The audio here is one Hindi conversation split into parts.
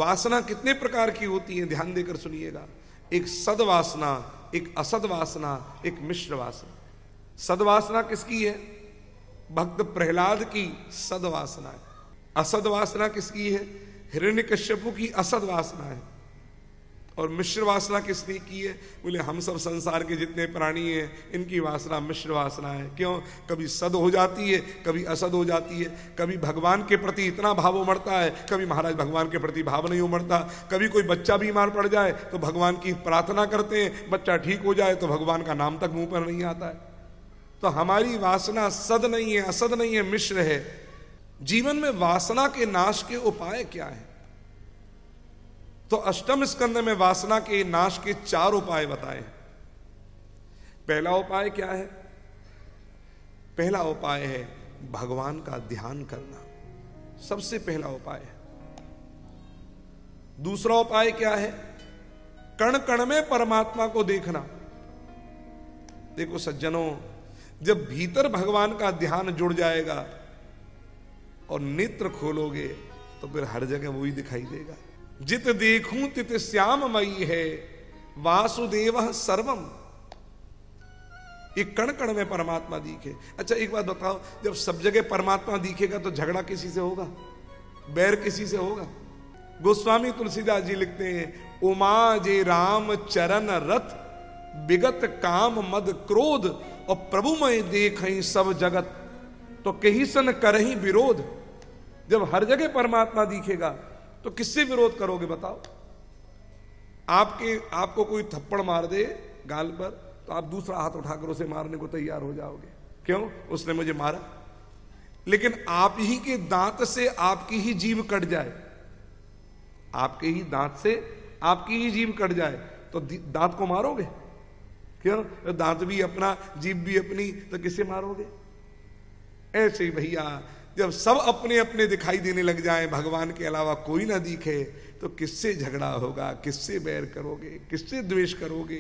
वासना कितने प्रकार की होती है, ध्यान देकर सुनिएगा। एक सद्वासना, एक असद्वासना, एक मिश्र वासना। सद्वासना किसकी है? भक्त प्रहलाद की सद्वासना है। असद्वासना किसकी है? हिरण्यकश्यपु की असद्वासना है। और मिश्र वासना किसने की है? बोले हम सब संसार के जितने प्राणी हैं इनकी वासना मिश्र वासना है। क्यों? कभी सद हो जाती है, कभी असद हो जाती है। कभी भगवान के प्रति इतना भाव उमड़ता है, कभी महाराज भगवान के प्रति भाव नहीं उमड़ता। कभी कोई बच्चा बीमार पड़ जाए तो भगवान की प्रार्थना करते हैं, बच्चा ठीक हो जाए तो भगवान का नाम तक मुंह पर नहीं आता है। तो हमारी वासना सद नहीं है, असद नहीं है, मिश्र है। जीवन में वासना के नाश के उपाय क्या है? तो अष्टम स्कंद में वासना के नाश के 4 उपाय बताए। पहला उपाय क्या है? पहला उपाय है भगवान का ध्यान करना, सबसे पहला उपाय है। दूसरा उपाय क्या है? कण कण में परमात्मा को देखना। देखो सज्जनों, जब भीतर भगवान का ध्यान जुड़ जाएगा और नेत्र खोलोगे तो फिर हर जगह वही दिखाई देगा। जित देखूं तित श्याममयी है वासुदेव सर्वम। एक कण कण में परमात्मा दिखे। अच्छा एक बात बताओ, जब सब जगह परमात्मा दिखेगा तो झगड़ा किसी से होगा? बैर किसी से होगा? गोस्वामी तुलसीदास जी लिखते हैं, उमा जे राम चरण रथ विगत काम मद क्रोध और प्रभु में देखहीं सब जगत तो कहीं सन करहीं विरोध। जब हर जगह परमात्मा दिखेगा तो किससे विरोध करोगे बताओ? आपको कोई थप्पड़ मार दे गाल पर तो आप दूसरा हाथ उठाकर उसे मारने को तैयार हो जाओगे। क्यों? उसने मुझे मारा। लेकिन आप ही के दांत से आपकी ही जीभ कट जाए, आपके ही दांत से आपकी ही जीभ कट जाए तो दांत को मारोगे? क्यों? दांत भी अपना, जीभ भी अपनी, तो किसे मारोगे? ऐसे ही भैया जब सब अपने अपने दिखाई देने लग जाए, भगवान के अलावा कोई ना दिखे, तो किससे झगड़ा होगा? किससे बैर करोगे? किससे द्वेष करोगे?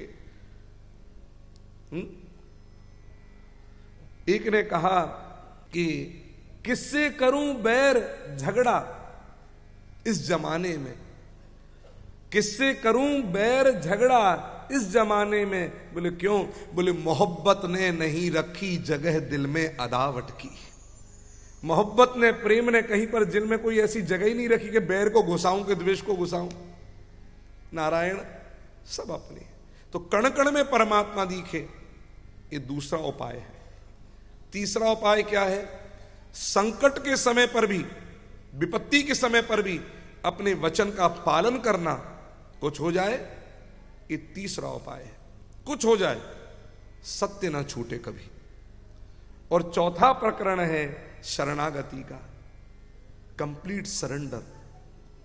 एक ने कहा कि किससे करूं बैर झगड़ा इस जमाने में, किससे करूं बैर झगड़ा इस जमाने में। बोले क्यों? बोले मोहब्बत ने नहीं रखी जगह दिल में अदावत की। मोहब्बत ने, प्रेम ने कहीं पर दिल में कोई ऐसी जगह ही नहीं रखी कि बैर को घुसाऊं, कि द्वेष को घुसाऊं। नारायण सब अपने। तो कण कण में परमात्मा दिखे, ये दूसरा उपाय है। तीसरा उपाय क्या है? संकट के समय पर भी, विपत्ति के समय पर भी अपने वचन का पालन करना। कुछ हो जाए, ये तीसरा उपाय है। कुछ हो जाए, सत्य ना छूटे कभी। और चौथा प्रकरण है शरणागति का, कंप्लीट सरेंडर।